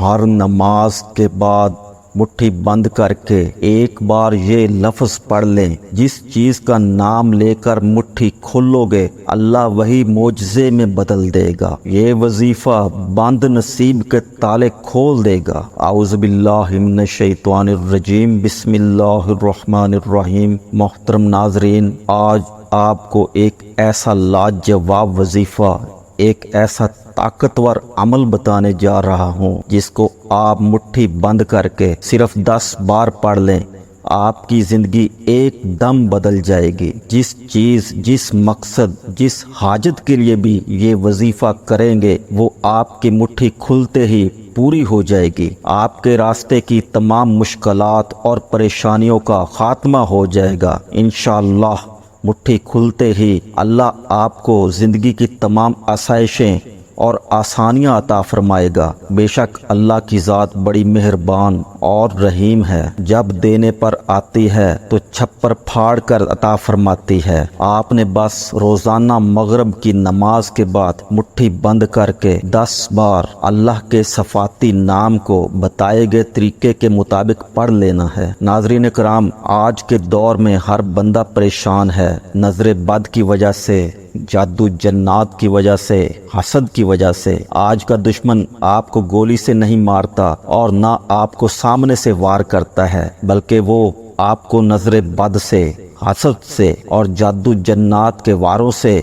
ہر نماز کے بعد مٹھی بند کر کے ایک بار یہ لفظ پڑھ لیں، جس چیز کا نام لے کر مٹھی کھولو گے اللہ وہی معجزے میں بدل دے گا۔ یہ وظیفہ بند نصیب کے تالے کھول دے گا۔ اعوذ باللہ من الشیطان الرجیم، بسم اللہ الرحمن الرحیم۔ محترم ناظرین، آج آپ کو ایک ایسا لاجواب وظیفہ، ایک ایسا طاقتور عمل بتانے جا رہا ہوں جس کو آپ مٹھی بند کر کے صرف 10 بار پڑھ لیں، آپ کی زندگی ایک دم بدل جائے گی۔ جس چیز، جس مقصد، جس حاجت کے لیے بھی یہ وظیفہ کریں گے وہ آپ کی مٹھی کھلتے ہی پوری ہو جائے گی۔ آپ کے راستے کی تمام مشکلات اور پریشانیوں کا خاتمہ ہو جائے گا انشاءاللہ۔ مٹھی کھلتے ہی اللہ آپ کو زندگی کی تمام آسائشیں اور آسانیاں عطا فرمائے گا۔ بے شک اللہ کی ذات بڑی مہربان اور رحیم ہے، جب دینے پر آتی ہے تو چھپر پھاڑ کر عطا فرماتی ہے۔ آپ نے بس روزانہ مغرب کی نماز کے بعد مٹھی بند کر کے 10 بار اللہ کے صفاتی نام کو بتائے گئے طریقے کے مطابق پڑھ لینا ہے۔ ناظرین کرام، آج کے دور میں ہر بندہ پریشان ہے، نظر بد کی وجہ سے، جادو جنات کی وجہ سے، حسد کی وجہ سے۔ آج کا دشمن آپ کو گولی سے نہیں مارتا اور نہ آپ کو سامنے سے وار کرتا ہے، بلکہ وہ آپ کو نظر بد سے، حسد سے اور جادو جنات کے واروں سے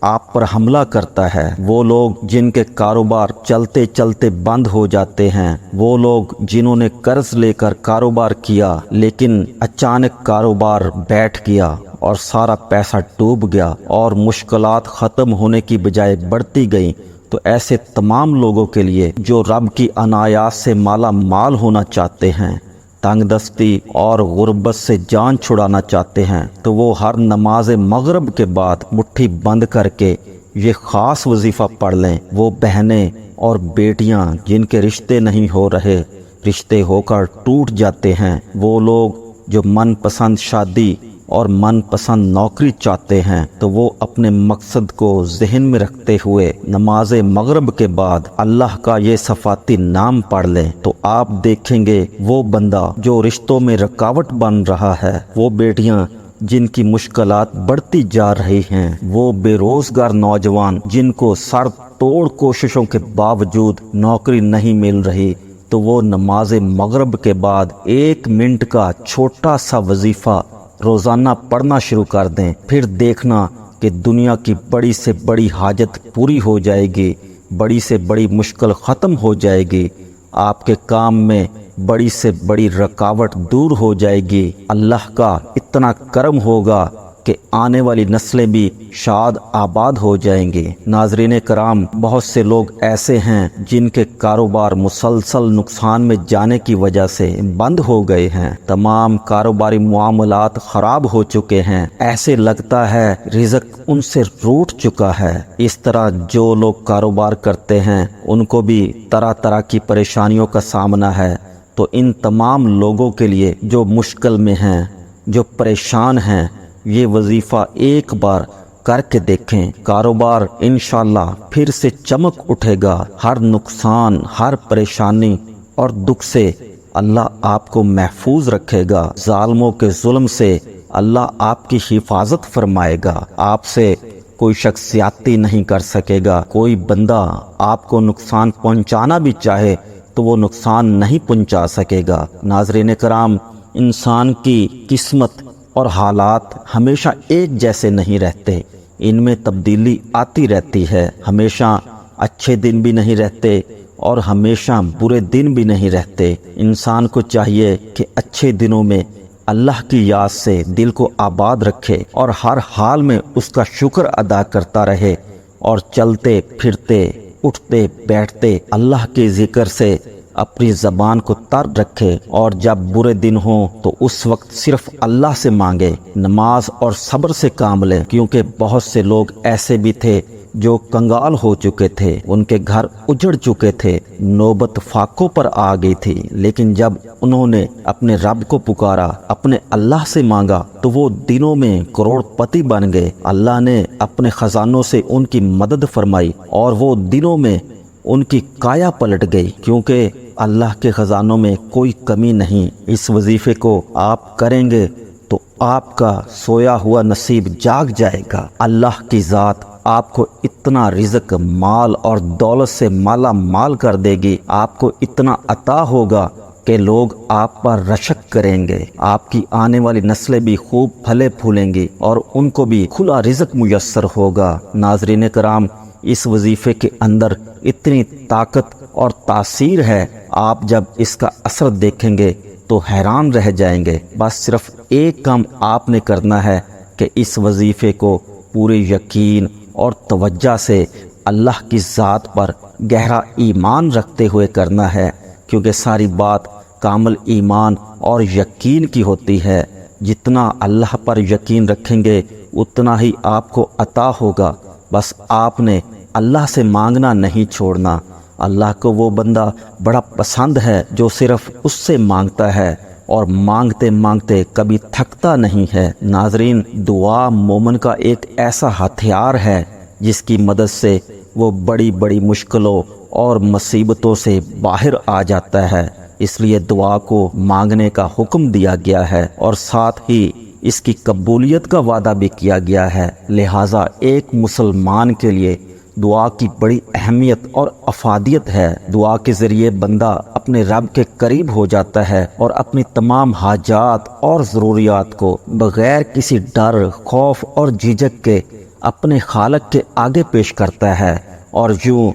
آپ پر حملہ کرتا ہے۔ وہ لوگ جن کے کاروبار چلتے چلتے بند ہو جاتے ہیں، وہ لوگ جنہوں نے قرض لے کر کاروبار کیا لیکن اچانک کاروبار بیٹھ گیا اور سارا پیسہ ڈوب گیا اور مشکلات ختم ہونے کی بجائے بڑھتی گئیں، تو ایسے تمام لوگوں کے لیے جو رب کی عنایات سے مالا مال ہونا چاہتے ہیں، تنگ دستی اور غربت سے جان چھڑانا چاہتے ہیں، تو وہ ہر نماز مغرب کے بعد مٹھی بند کر کے یہ خاص وظیفہ پڑھ لیں۔ وہ بہنیں اور بیٹیاں جن کے رشتے نہیں ہو رہے، رشتے ہو کر ٹوٹ جاتے ہیں، وہ لوگ جو من پسند شادی اور من پسند نوکری چاہتے ہیں، تو وہ اپنے مقصد کو ذہن میں رکھتے ہوئے نماز مغرب کے بعد اللہ کا یہ صفاتی نام پڑھ لیں، تو آپ دیکھیں گے وہ بندہ جو رشتوں میں رکاوٹ بن رہا ہے، وہ بیٹیاں جن کی مشکلات بڑھتی جا رہی ہیں، وہ بے روزگار نوجوان جن کو سر توڑ کوششوں کے باوجود نوکری نہیں مل رہی، تو وہ نماز مغرب کے بعد 1 منٹ کا چھوٹا سا وظیفہ روزانہ پڑھنا شروع کر دیں۔ پھر دیکھنا کہ دنیا کی بڑی سے بڑی حاجت پوری ہو جائے گی، بڑی سے بڑی مشکل ختم ہو جائے گی، آپ کے کام میں بڑی سے بڑی رکاوٹ دور ہو جائے گی۔ اللہ کا اتنا کرم ہوگا کہ آنے والی نسلیں بھی شاد آباد ہو جائیں گی۔ ناظرین کرام، بہت سے لوگ ایسے ہیں جن کے کاروبار مسلسل نقصان میں جانے کی وجہ سے بند ہو گئے ہیں، تمام کاروباری معاملات خراب ہو چکے ہیں، ایسے لگتا ہے رزق ان سے روٹ چکا ہے۔ اس طرح جو لوگ کاروبار کرتے ہیں ان کو بھی طرح طرح کی پریشانیوں کا سامنا ہے، تو ان تمام لوگوں کے لیے جو مشکل میں ہیں، جو پریشان ہیں، یہ وظیفہ ایک بار کر کے دیکھیں، کاروبار انشاءاللہ پھر سے چمک اٹھے گا۔ ہر نقصان، ہر پریشانی اور دکھ سے اللہ آپ کو محفوظ رکھے گا، ظالموں کے ظلم سے اللہ آپ کی حفاظت فرمائے گا، آپ سے کوئی شخص زیادتی نہیں کر سکے گا، کوئی بندہ آپ کو نقصان پہنچانا بھی چاہے تو وہ نقصان نہیں پہنچا سکے گا۔ ناظرین کرام، انسان کی قسمت اور حالات ہمیشہ ایک جیسے نہیں رہتے، ان میں تبدیلی آتی رہتی ہے، ہمیشہ اچھے دن بھی نہیں رہتے اور ہمیشہ برے دن بھی نہیں رہتے۔ انسان کو چاہیے کہ اچھے دنوں میں اللہ کی یاد سے دل کو آباد رکھے اور ہر حال میں اس کا شکر ادا کرتا رہے، اور چلتے پھرتے، اٹھتے بیٹھتے اللہ کے ذکر سے اپنی زبان کو تر رکھے، اور جب برے دن ہوں تو اس وقت صرف اللہ سے مانگے، نماز اور صبر سے کام لیں، کیونکہ بہت سے لوگ ایسے بھی تھے جو کنگال ہو چکے تھے، ان کے گھر اجڑ چکے تھے، نوبت فاقوں پر آ گئی تھی، لیکن جب انہوں نے اپنے رب کو پکارا، اپنے اللہ سے مانگا، تو وہ دنوں میں کروڑ پتی بن گئے۔ اللہ نے اپنے خزانوں سے ان کی مدد فرمائی اور وہ دنوں میں ان کی کایا پلٹ گئی، کیونکہ اللہ کے خزانوں میں کوئی کمی نہیں۔ اس وظیفے کو آپ کریں گے تو آپ کا سویا ہوا نصیب جاگ جائے گا۔ اللہ کی ذات آپ کو اتنا رزق، مال اور دولت سے مالا مال کر دے گی، آپ کو اتنا عطا ہوگا کہ لوگ آپ پر رشک کریں گے۔ آپ کی آنے والی نسلیں بھی خوب پھلے پھولیں گی اور ان کو بھی کھلا رزق میسر ہوگا۔ ناظرین کرام، اس وظیفے کے اندر اتنی طاقت اور تاثیر ہے، آپ جب اس کا اثر دیکھیں گے تو حیران رہ جائیں گے۔ بس صرف ایک کام آپ نے کرنا ہے کہ اس وظیفے کو پورے یقین اور توجہ سے اللہ کی ذات پر گہرا ایمان رکھتے ہوئے کرنا ہے، کیونکہ ساری بات کامل ایمان اور یقین کی ہوتی ہے۔ جتنا اللہ پر یقین رکھیں گے اتنا ہی آپ کو عطا ہوگا۔ بس آپ نے اللہ سے مانگنا نہیں چھوڑنا۔ اللہ کو وہ بندہ بڑا پسند ہے جو صرف اس سے مانگتا ہے اور مانگتے مانگتے کبھی تھکتا نہیں ہے۔ ناظرین، دعا مومن کا ایک ایسا ہتھیار ہے جس کی مدد سے وہ بڑی بڑی مشکلوں اور مصیبتوں سے باہر آ جاتا ہے۔ اس لیے دعا کو مانگنے کا حکم دیا گیا ہے اور ساتھ ہی اس کی قبولیت کا وعدہ بھی کیا گیا ہے۔ لہٰذا ایک مسلمان کے لیے دعا کی بڑی اہمیت اور افادیت ہے۔ دعا کے ذریعے بندہ اپنے رب کے قریب ہو جاتا ہے اور اپنی تمام حاجات اور ضروریات کو بغیر کسی ڈر، خوف اور جھجک کے اپنے خالق کے آگے پیش کرتا ہے، اور یوں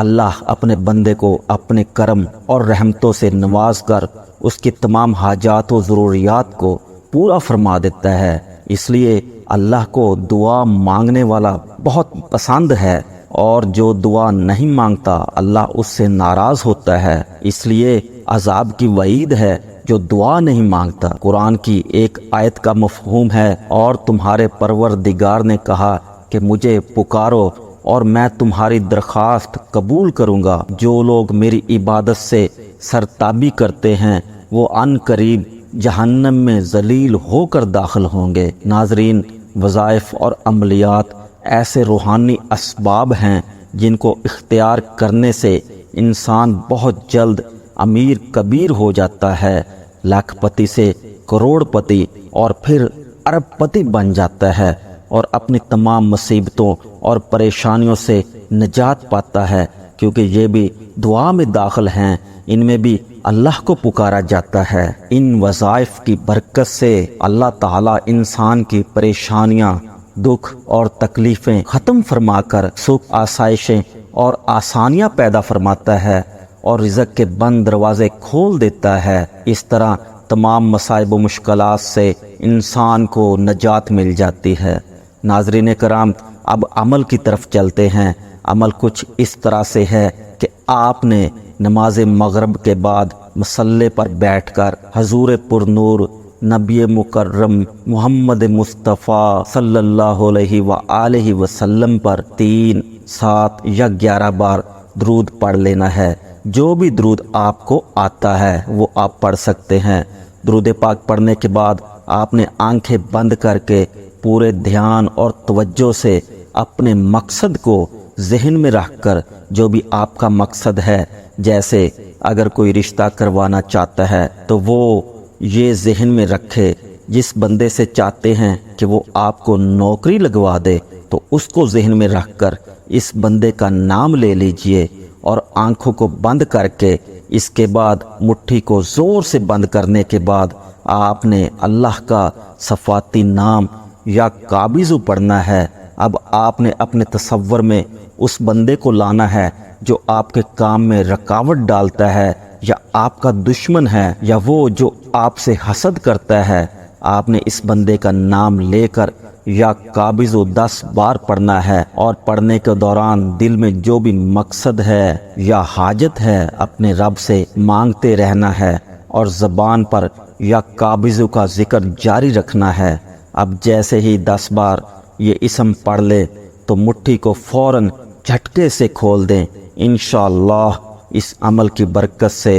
اللہ اپنے بندے کو اپنے کرم اور رحمتوں سے نواز کر اس کی تمام حاجات و ضروریات کو پورا فرما دیتا ہے۔ اس لیے اللہ کو دعا مانگنے والا بہت پسند ہے، اور جو دعا نہیں مانگتا اللہ اس سے ناراض ہوتا ہے۔ اس لیے عذاب کی وعید ہے جو دعا نہیں مانگتا۔ قرآن کی ایک آیت کا مفہوم ہے، اور تمہارے پروردگار نے کہا کہ مجھے پکارو اور میں تمہاری درخواست قبول کروں گا۔ جو لوگ میری عبادت سے سرتابی کرتے ہیں وہ عن قریب جہنم میں ذلیل ہو کر داخل ہوں گے۔ ناظرین، وظائف اور عملیات ایسے روحانی اسباب ہیں جن کو اختیار کرنے سے انسان بہت جلد امیر کبیر ہو جاتا ہے، لاکھ پتی سے کروڑ پتی اور پھر ارب پتی بن جاتا ہے، اور اپنی تمام مصیبتوں اور پریشانیوں سے نجات پاتا ہے، کیونکہ یہ بھی دعا میں داخل ہیں۔ ان میں بھی اللہ کو پکارا جاتا ہے۔ ان وظائف کی برکت سے اللہ تعالیٰ انسان کی پریشانیاں، دکھ اور تکلیفیں ختم فرما کر سکھ، آسائشیں اور آسانیاں پیدا فرماتا ہے اور رزق کے بند دروازے کھول دیتا ہے۔ اس طرح تمام مصائب و مشکلات سے انسان کو نجات مل جاتی ہے۔ ناظرین کرام، اب عمل کی طرف چلتے ہیں۔ عمل کچھ اس طرح سے ہے کہ آپ نے نماز مغرب کے بعد مصلی پر بیٹھ کر حضور پر نور نبی مکرم محمد مصطفیٰ صلی اللہ علیہ وآلہ وسلم پر 3، 7 یا 11 بار درود پڑھ لینا ہے۔ جو بھی درود آپ کو آتا ہے وہ آپ پڑھ سکتے ہیں۔ درود پاک پڑھنے کے بعد آپ نے آنکھیں بند کر کے پورے دھیان اور توجہ سے اپنے مقصد کو ذہن میں رکھ کر، جو بھی آپ کا مقصد ہے، جیسے اگر کوئی رشتہ کروانا چاہتا ہے تو وہ یہ ذہن میں رکھے، جس بندے سے چاہتے ہیں کہ وہ آپ کو نوکری لگوا دے تو اس کو ذہن میں رکھ کر اس بندے کا نام لے لیجئے، اور آنکھوں کو بند کر کے اس کے بعد مٹھی کو زور سے بند کرنے کے بعد آپ نے اللہ کا صفاتی نام یا قابض پڑھنا ہے۔ اب آپ نے اپنے تصور میں اس بندے کو لانا ہے جو آپ کے کام میں رکاوٹ ڈالتا ہے، یا آپ کا دشمن ہے، یا وہ جو آپ سے حسد کرتا ہے۔ آپ نے اس بندے کا نام لے کر یا قابض 10 بار پڑھنا ہے، اور پڑھنے کے دوران دل میں جو بھی مقصد ہے یا حاجت ہے اپنے رب سے مانگتے رہنا ہے، اور زبان پر یا قابض کا ذکر جاری رکھنا ہے۔ اب جیسے ہی 10 بار یہ اسم پڑھ لے تو مٹھی کو فوراً جھٹکے سے کھول دیں۔ انشاءاللہ اس عمل کی برکت سے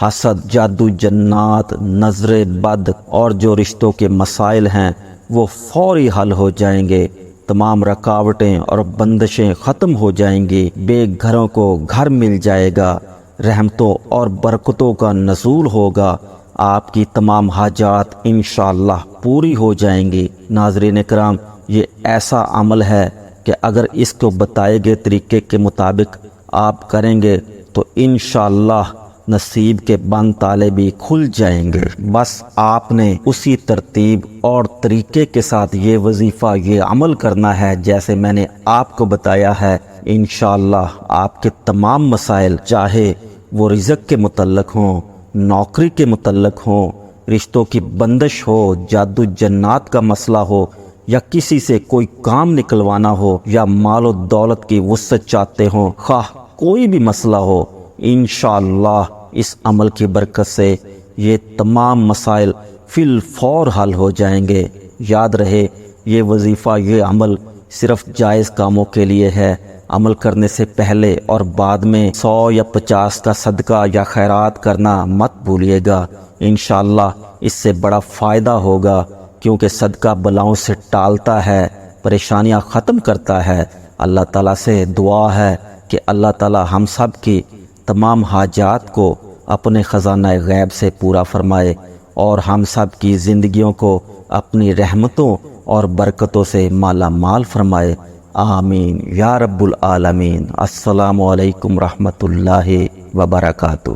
حسد، جادو، جنات، نظر بد اور جو رشتوں کے مسائل ہیں وہ فوری حل ہو جائیں گے۔ تمام رکاوٹیں اور بندشیں ختم ہو جائیں گی۔ بے گھروں کو گھر مل جائے گا، رحمتوں اور برکتوں کا نزول ہوگا، آپ کی تمام حاجات انشاءاللہ پوری ہو جائیں گی۔ ناظرین کرام، یہ ایسا عمل ہے کہ اگر اس کو بتائے گئے طریقے کے مطابق آپ کریں گے تو انشاءاللہ نصیب کے بند تالے بھی کھل جائیں گے۔ بس آپ نے اسی ترتیب اور طریقے کے ساتھ یہ وظیفہ، یہ عمل کرنا ہے جیسے میں نے آپ کو بتایا ہے۔ انشاءاللہ آپ کے تمام مسائل، چاہے وہ رزق کے متعلق ہوں، نوکری کے متعلق ہوں، رشتوں کی بندش ہو، جادو جنات کا مسئلہ ہو، یا کسی سے کوئی کام نکلوانا ہو، یا مال و دولت کی وسعت چاہتے ہوں، خواہ کوئی بھی مسئلہ ہو، انشاءاللہ اس عمل کی برکت سے یہ تمام مسائل فی الفور حل ہو جائیں گے۔ یاد رہے، یہ وظیفہ، یہ عمل صرف جائز کاموں کے لیے ہے۔ عمل کرنے سے پہلے اور بعد میں 100 یا 50 کا صدقہ یا خیرات کرنا مت بھولیے گا۔ انشاءاللہ اس سے بڑا فائدہ ہوگا، کیونکہ صدقہ بلاؤں سے ٹالتا ہے، پریشانیاں ختم کرتا ہے۔ اللہ تعالیٰ سے دعا ہے کہ اللہ تعالیٰ ہم سب کی تمام حاجات کو اپنے خزانہ غیب سے پورا فرمائے اور ہم سب کی زندگیوں کو اپنی رحمتوں اور برکتوں سے مالا مال فرمائے۔ آمین یا رب العالمین۔ السلام علیکم رحمۃ اللہ وبرکاتہ۔